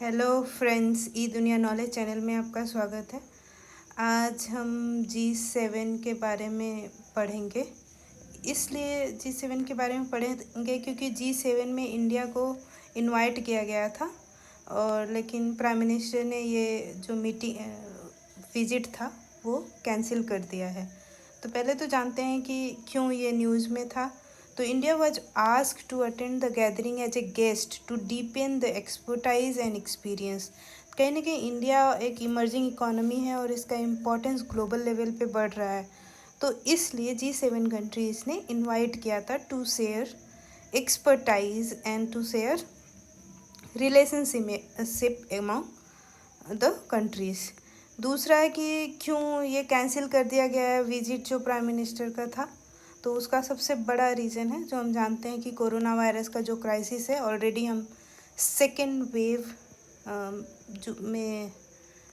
Hello friends, ई Duniya knowledge channel में आपका स्वागत है। आज हम G7 के बारे में पढ़ेंगे। इसलिए G7 के बारे में पढ़ेंगे क्योंकि G7 में इंडिया को इनवाइट किया गया था, और लेकिन प्राइम मिनिस्टर ने ये जो मीटिंग विजिट था वो कैंसिल कर दिया है। तो पहले तो जानते हैं कि क्यों ये न्यूज़ में था। तो India was asked to attend the gathering as a guest to deepen the expertise and experience. कहीं ना कहीं इंडिया एक इमर्जिंग इकोनॉमी है और इसका इम्पोर्टेंस ग्लोबल लेवल पे बढ़ रहा है। तो इसलिए G7 कंट्रीज़ ने इनवाइट किया था to share expertise and to share relationship among the countries. दूसरा है कि क्यों ये कैंसिल कर दिया गया है विजिट जो प्राइम मिनिस्टर का था। तो उसका सबसे बड़ा रीज़न है जो हम जानते हैं कि कोरोना वायरस का जो क्राइसिस है, ऑलरेडी हम सेकेंड वेव जो में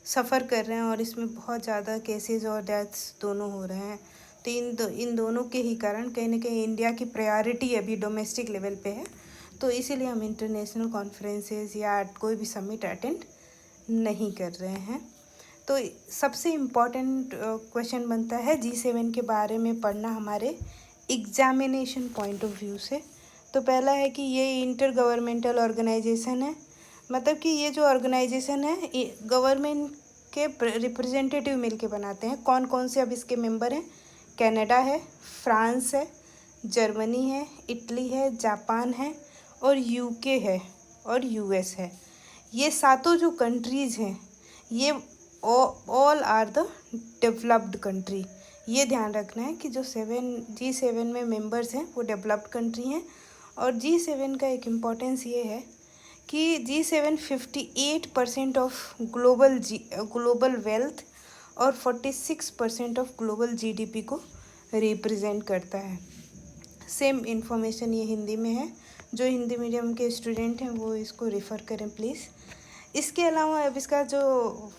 सफ़र कर रहे हैं और इसमें बहुत ज़्यादा केसेस और डेथ्स दोनों हो रहे हैं। तो इन दोनों के ही कारण कहीं ना कहीं इंडिया की प्रायोरिटी अभी डोमेस्टिक लेवल पे है। तो इसीलिए हम इंटरनेशनल कॉन्फ्रेंसेस या कोई भी समिट अटेंड नहीं कर रहे हैं। तो सबसे इम्पॉर्टेंट क्वेश्चन बनता है G7 के बारे में पढ़ना हमारे एग्जामिनेशन पॉइंट ऑफ व्यू से। तो पहला है कि ये इंटर गवर्नमेंटल ऑर्गेनाइजेशन है, मतलब कि ये जो ऑर्गेनाइजेशन है गवर्नमेंट के रिप्रेजेंटेटिव मिलके बनाते हैं। कौन कौन से अब इसके मेंबर हैं? कनाडा है, फ्रांस है, जर्मनी है, इटली है, जापान है और यूके है और यूएस है। ये सातों जो कंट्रीज़ हैं ये all are the developed country. ये ध्यान रखना है कि जो G7 में मेंबर्स हैं वो डेवलप्ड कंट्री हैं। और G7 का एक इम्पॉर्टेंस ये है कि G7 58% ऑफ ग्लोबल वेल्थ और 46% ऑफ ग्लोबल GDP को रिप्रेजेंट करता है। सेम इन्फॉर्मेशन ये हिंदी में है। जो हिंदी मीडियम के स्टूडेंट हैं वो इसको रेफ़र करें प्लीज़। इसके अलावा अब इसका जो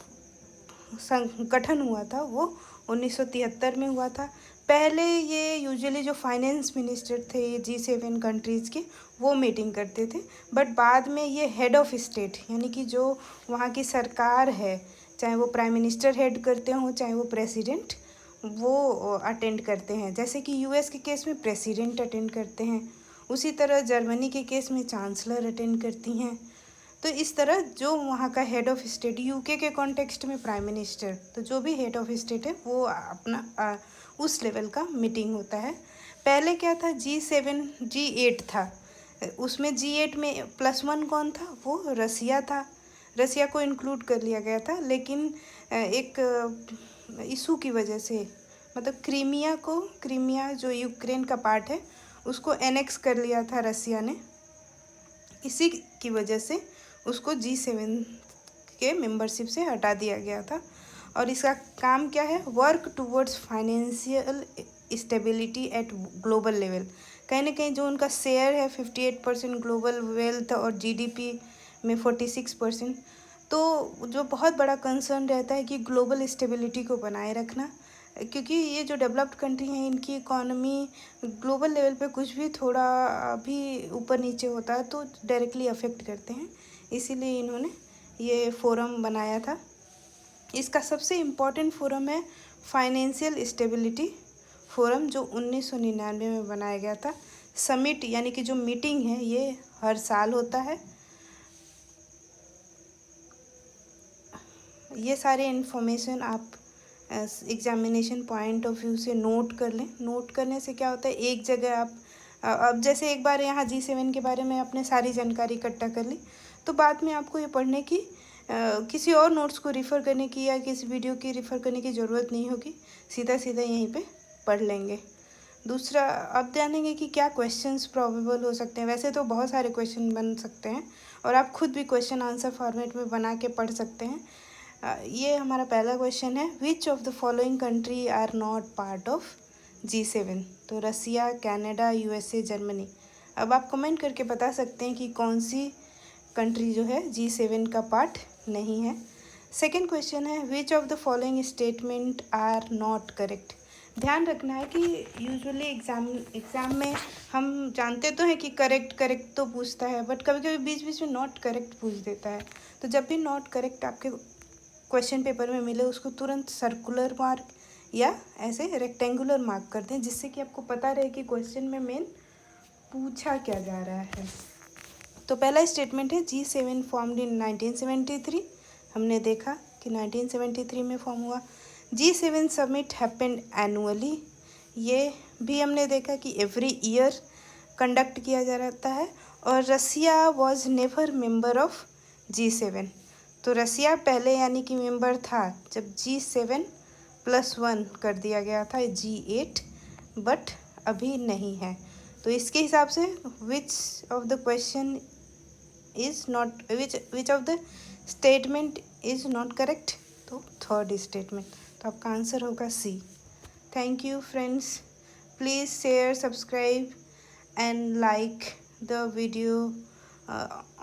गठन हुआ था वो 1973 में हुआ था। पहले ये यूजुअली जो फाइनेंस मिनिस्टर थे G7 कंट्रीज़ के वो मीटिंग करते थे, बट बाद में ये हेड ऑफ स्टेट यानी कि जो वहाँ की सरकार है, चाहे वो प्राइम मिनिस्टर हेड करते हों चाहे वो प्रेसिडेंट, वो अटेंड करते हैं। जैसे कि यूएस के केस में प्रेसिडेंट अटेंड करते हैं, उसी तरह जर्मनी के केस में चांसलर अटेंड करती हैं। तो इस तरह जो वहाँ का हेड ऑफ स्टेट, यूके के कॉन्टेक्स्ट में प्राइम मिनिस्टर, तो जो भी हेड ऑफ स्टेट है वो अपना उस लेवल का मीटिंग होता है। पहले क्या था? G8 था। उसमें G8 में +1 कौन था? वो रसिया था। रसिया को इंक्लूड कर लिया गया था, लेकिन एक इशू की वजह से, मतलब क्रीमिया जो यूक्रेन का पार्ट है उसको एनेक्स कर लिया था रसिया ने। इसी की वजह से उसको G7 के मेंबरशिप से हटा दिया गया था। और इसका काम क्या है? Work towards financial stability eight global level. कहीं ना कहीं जो उनका शेयर है 58% ग्लोबल वेल्थ और GDP में 46%, तो जो बहुत बड़ा कंसर्न रहता है कि ग्लोबल स्टेबिलिटी को बनाए रखना, क्योंकि ये जो डेवलप्ड कंट्री हैं इनकी इकॉनमी ग्लोबल लेवल पे कुछ भी थोड़ा भी ऊपर नीचे होता है तो डायरेक्टली अफेक्ट करते हैं। इसीलिए इन्होंने ये फोरम बनाया था। इसका सबसे इम्पॉर्टेंट फोरम है फाइनेंशियल स्टेबिलिटी फोरम, जो 1999 में बनाया गया था। समिट यानी कि जो मीटिंग है ये हर साल होता है। ये सारे इन्फॉर्मेशन आप एग्जामिनेशन पॉइंट ऑफ व्यू से नोट कर लें। नोट करने से क्या होता है, एक जगह आप अब जैसे एक बार यहाँ G7 के बारे में आपने सारी जानकारी इकट्ठा कर ली, तो बाद में आपको ये पढ़ने की किसी और नोट्स को रिफ़र करने की या किसी वीडियो की रिफ़र करने की ज़रूरत नहीं होगी, सीधा सीधा यहीं पे पढ़ लेंगे। दूसरा, अब जानेंगे कि क्या क्वेश्चंस प्रोबेबल हो सकते हैं। वैसे तो बहुत सारे क्वेश्चन बन सकते हैं और आप खुद भी क्वेश्चन आंसर फॉर्मेट में बना के पढ़ सकते हैं। ये हमारा पहला क्वेश्चन है, which of the following country are not part of G7? तो रसिया, कनाडा, USA, जर्मनी। अब आप कमेंट करके बता सकते हैं कि कौन सी कंट्री जो है G7 का पार्ट नहीं है। सेकेंड क्वेश्चन है, which of the following statement are not correct? ध्यान रखना है कि यूजुअली एग्ज़ाम में हम जानते तो हैं कि करेक्ट तो पूछता है, बट कभी कभी बीच बीच में नॉट करेक्ट पूछ देता है। तो जब भी नॉट करेक्ट आपके क्वेश्चन पेपर में मिले, उसको तुरंत सर्कुलर मार्क या ऐसे रेक्टेंगुलर मार्क कर दें, जिससे कि आपको पता रहे कि क्वेश्चन में मेन पूछा क्या जा रहा है। तो पहला स्टेटमेंट है G7 फॉर्म्ड इन 1973। हमने देखा कि 1973 में फॉर्म हुआ। G7 समिट हैपेंड एनुअली, ये भी हमने देखा कि एवरी ईयर कंडक्ट किया जा रहता है। और Russia was never member of G7, तो रसिया पहले यानी कि मेंबर था जब G7+1 कर दिया गया था G8, बट अभी नहीं है। तो इसके हिसाब से which of the question is not, which of the statement is not correct, तो थर्ड स्टेटमेंट, तो आपका आंसर होगा C. Thank you friends, please share, subscribe and like the video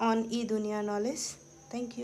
on E Duniya knowledge. Thank you.